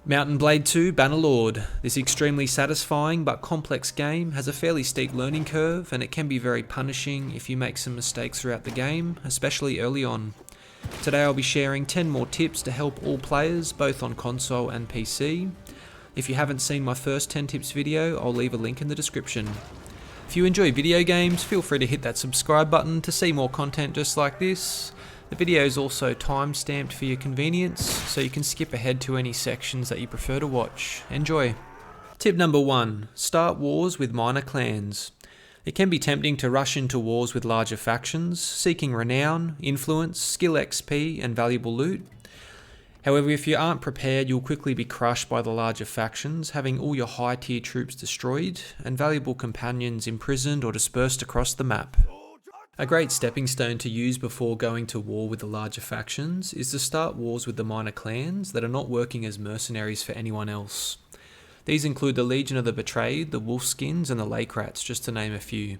Mountain Blade 2 Bannerlord. This extremely satisfying but complex game has a fairly steep learning curve, and it can be very punishing if you make some mistakes throughout the game, especially early on. Today I'll be sharing 10 more tips to help all players, both on console and PC. If you haven't seen my first 10 tips video, I'll leave a link in the description. If you enjoy video games, feel free to hit that subscribe button to see more content just like this. The video is also time-stamped for your convenience, so you can skip ahead to any sections that you prefer to watch. Enjoy! Tip number 1. Start wars with minor clans. It can be tempting to rush into wars with larger factions, seeking renown, influence, skill XP and valuable loot. However, if you aren't prepared, you'll quickly be crushed by the larger factions, having all your high tier troops destroyed and valuable companions imprisoned or dispersed across the map. A great stepping stone to use before going to war with the larger factions is to start wars with the minor clans that are not working as mercenaries for anyone else. These include the Legion of the Betrayed, the Wolfskins and the Lake Rats, just to name a few.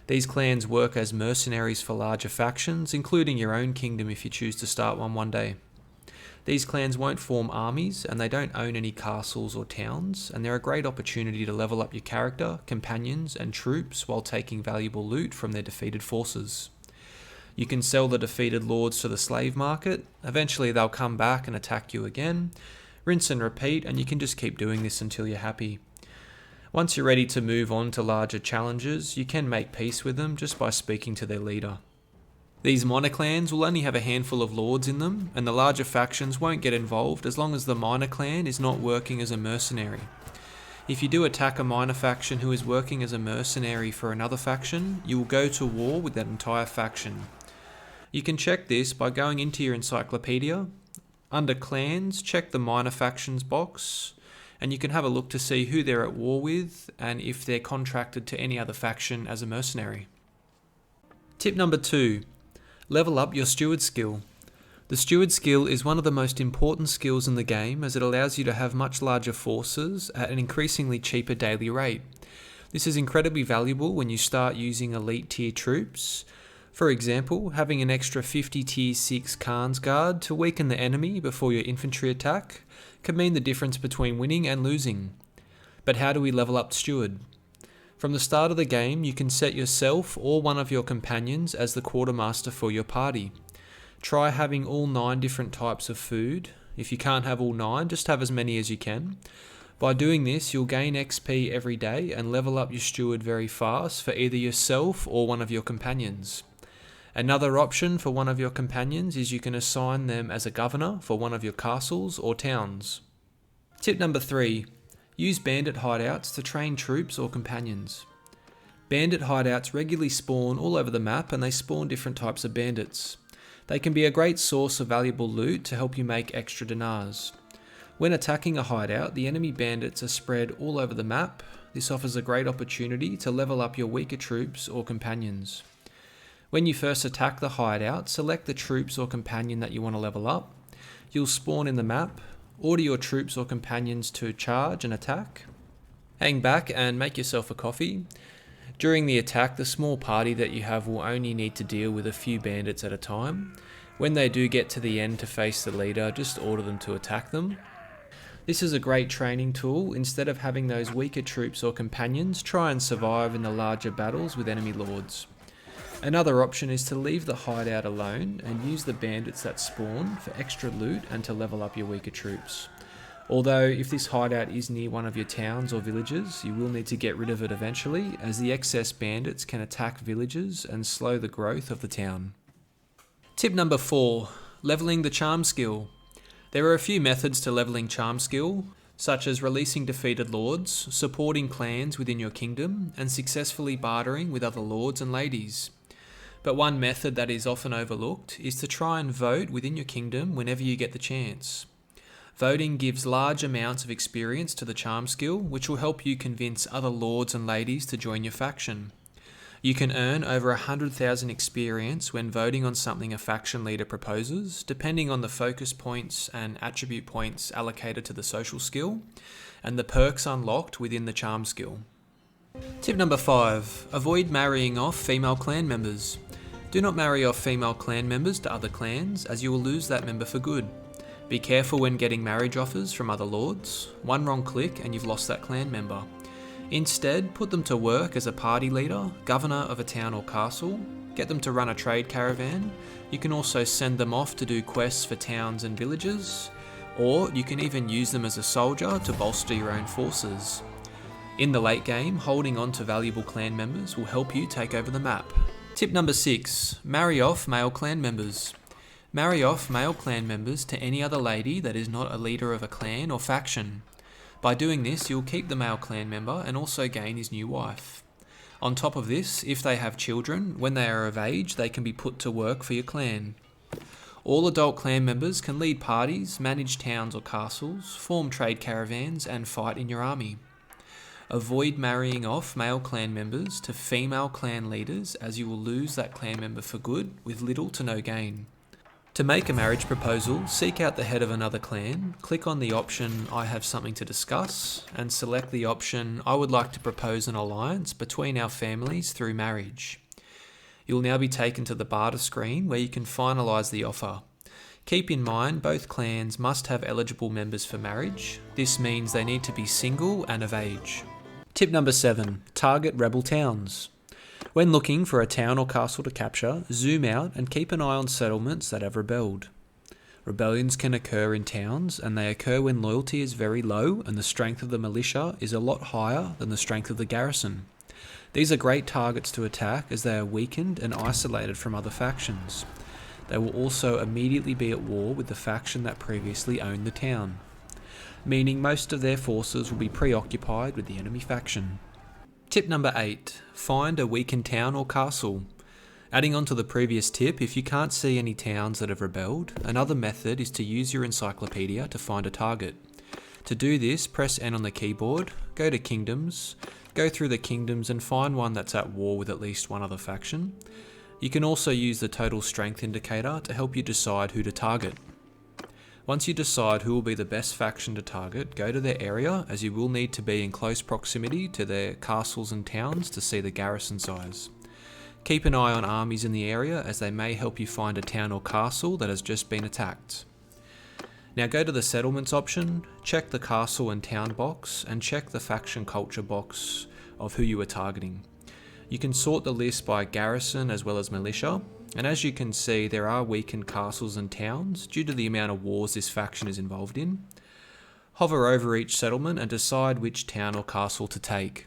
These clans work as mercenaries for larger factions, including your own kingdom if you choose to start one day. These clans won't form armies, and they don't own any castles or towns, and they're a great opportunity to level up your character, companions and troops while taking valuable loot from their defeated forces. You can sell the defeated lords to the slave market. Eventually they'll come back and attack you again. Rinse and repeat, and you can just keep doing this until you're happy. Once you're ready to move on to larger challenges, you can make peace with them just by speaking to their leader. These minor clans will only have a handful of lords in them, and the larger factions won't get involved as long as the minor clan is not working as a mercenary. If you do attack a minor faction who is working as a mercenary for another faction, you will go to war with that entire faction. You can check this by going into your encyclopedia. Under clans, check the minor factions box, and you can have a look to see who they're at war with and if they're contracted to any other faction as a mercenary. Tip number 2. Level up your Steward skill. The Steward skill is one of the most important skills in the game, as it allows you to have much larger forces at an increasingly cheaper daily rate. This is incredibly valuable when you start using elite tier troops. For example, having an extra 50 tier 6 Khan's Guard to weaken the enemy before your infantry attack can mean the difference between winning and losing. But how do we level up Steward? From the start of the game, you can set yourself or one of your companions as the quartermaster for your party. Try having all 9 different types of food. If you can't have all 9, just have as many as you can. By doing this, you'll gain XP every day and level up your Steward very fast for either yourself or one of your companions. Another option for one of your companions is you can assign them as a governor for one of your castles or towns. Tip number 3. Use bandit hideouts to train troops or companions. Bandit hideouts regularly spawn all over the map, and they spawn different types of bandits. They can be a great source of valuable loot to help you make extra dinars. When attacking a hideout, the enemy bandits are spread all over the map. This offers a great opportunity to level up your weaker troops or companions. When you first attack the hideout, select the troops or companion that you want to level up. You'll spawn in the map. Order your troops or companions to charge and attack. Hang back and make yourself a coffee. During the attack, the small party that you have will only need to deal with a few bandits at a time. When they do get to the end to face the leader, just order them to attack them. This is a great training tool. Instead of having those weaker troops or companions try and survive in the larger battles with enemy lords. Another option is to leave the hideout alone and use the bandits that spawn for extra loot and to level up your weaker troops. Although if this hideout is near one of your towns or villages, you will need to get rid of it eventually, as the excess bandits can attack villages and slow the growth of the town. Tip number 4. Leveling the charm skill. There are a few methods to leveling charm skill, such as releasing defeated lords, supporting clans within your kingdom, and successfully bartering with other lords and ladies. But one method that is often overlooked is to try and vote within your kingdom whenever you get the chance. Voting gives large amounts of experience to the charm skill, which will help you convince other lords and ladies to join your faction. You can earn over 100,000 experience when voting on something a faction leader proposes, depending on the focus points and attribute points allocated to the social skill, and the perks unlocked within the charm skill. Tip number 5. Avoid marrying off female clan members. Do not marry off female clan members to other clans, as you will lose that member for good. Be careful when getting marriage offers from other lords. One wrong click and you've lost that clan member. Instead, put them to work as a party leader, governor of a town or castle, get them to run a trade caravan. You can also send them off to do quests for towns and villages, or you can even use them as a soldier to bolster your own forces. In the late game, holding on to valuable clan members will help you take over the map. Tip number 6, marry off male clan members. Marry off male clan members to any other lady that is not a leader of a clan or faction. By doing this, you'll keep the male clan member and also gain his new wife. On top of this, if they have children, when they are of age, they can be put to work for your clan. All adult clan members can lead parties, manage towns or castles, form trade caravans, and fight in your army. Avoid marrying off male clan members to female clan leaders, as you will lose that clan member for good with little to no gain. To make a marriage proposal, seek out the head of another clan, click on the option I have something to discuss, and select the option I would like to propose an alliance between our families through marriage. You will now be taken to the barter screen where you can finalise the offer. Keep in mind both clans must have eligible members for marriage. This means they need to be single and of age. Tip number 7, target rebel towns. When looking for a town or castle to capture, zoom out and keep an eye on settlements that have rebelled. Rebellions can occur in towns, and they occur when loyalty is very low and the strength of the militia is a lot higher than the strength of the garrison. These are great targets to attack as they are weakened and isolated from other factions. They will also immediately be at war with the faction that previously owned the town, meaning most of their forces will be preoccupied with the enemy faction. Tip number 8, find a weakened town or castle. Adding on to the previous tip, if you can't see any towns that have rebelled, another method is to use your encyclopedia to find a target. To do this, press N on the keyboard, go to Kingdoms, go through the kingdoms and find one that's at war with at least one other faction. You can also use the total strength indicator to help you decide who to target. Once you decide who will be the best faction to target, go to their area, as you will need to be in close proximity to their castles and towns to see the garrison size. Keep an eye on armies in the area, as they may help you find a town or castle that has just been attacked. Now go to the settlements option, check the castle and town box, and check the faction culture box of who you are targeting. You can sort the list by garrison as well as militia, and as you can see, there are weakened castles and towns due to the amount of wars this faction is involved in. Hover over each settlement and decide which town or castle to take.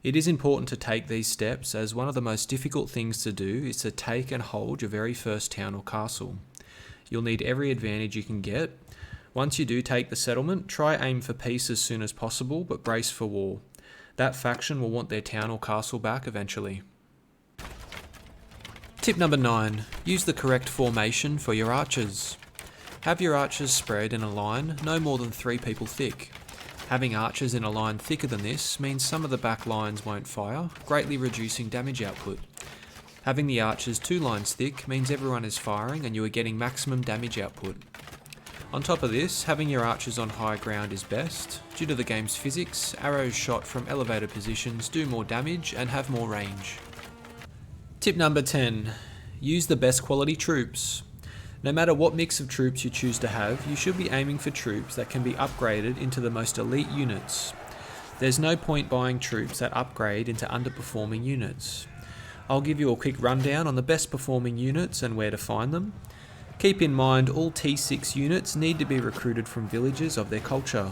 It is important to take these steps, as one of the most difficult things to do is to take and hold your very first town or castle. You'll need every advantage you can get. Once you do take the settlement, try aim for peace as soon as possible, but brace for war. That faction will want their town or castle back eventually. Tip number 9, use the correct formation for your archers. Have your archers spread in a line no more than 3 people thick. Having archers in a line thicker than this means some of the back lines won't fire, greatly reducing damage output. Having the archers 2 lines thick means everyone is firing and you are getting maximum damage output. On top of this, having your archers on high ground is best. Due to the game's physics, arrows shot from elevated positions do more damage and have more range. Tip number 10, use the best quality troops. No matter what mix of troops you choose to have, you should be aiming for troops that can be upgraded into the most elite units. There's no point buying troops that upgrade into underperforming units. I'll give you a quick rundown on the best performing units and where to find them. Keep in mind all T6 units need to be recruited from villages of their culture.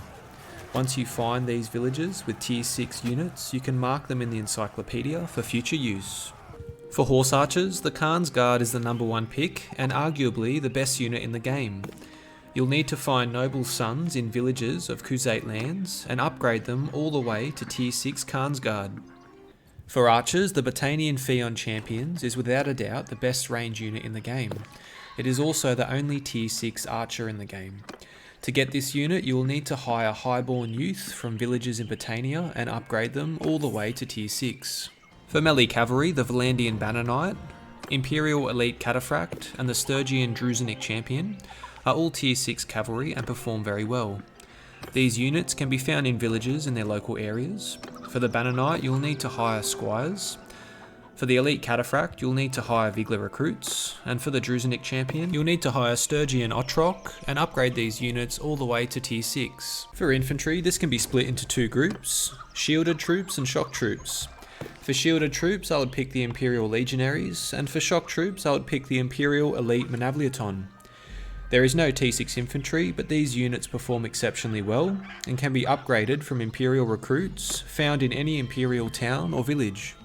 Once you find these villages with tier 6 units, you can mark them in the encyclopedia for future use. For horse archers, the Khan's Guard is the number 1 pick and arguably the best unit in the game. You'll need to find noble sons in villages of Khuzait lands and upgrade them all the way to tier 6 Khan's Guard. For archers, the Botanian Fion Champions is without a doubt the best range unit in the game. It is also the only tier 6 archer in the game. To get this unit, you will need to hire highborn youth from villages in Botania and upgrade them all the way to tier 6. For melee cavalry, the Valandian Banner Knight, Imperial Elite Cataphract and the Sturgian Druzanic Champion are all tier 6 cavalry and perform very well. These units can be found in villages in their local areas. For the Banner Knight, you will need to hire squires. For the Elite Cataphract, you'll need to hire Vigla recruits, and for the Druzinic Champion, you'll need to hire Sturgy and Otrok, and upgrade these units all the way to tier 6. For Infantry, this can be split into 2 groups, Shielded Troops and Shock Troops. For Shielded Troops, I would pick the Imperial Legionaries, and for Shock Troops, I would pick the Imperial Elite Manavliaton. There is no T6 infantry, but these units perform exceptionally well, and can be upgraded from Imperial recruits found in any Imperial town or village.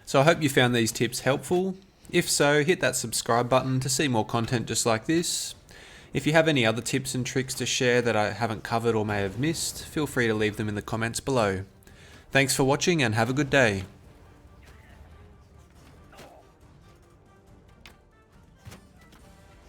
So I hope you found these tips helpful. If so, hit that subscribe button to see more content just like this. If you have any other tips and tricks to share that I haven't covered or may have missed, feel free to leave them in the comments below. Thanks for watching and have a good day.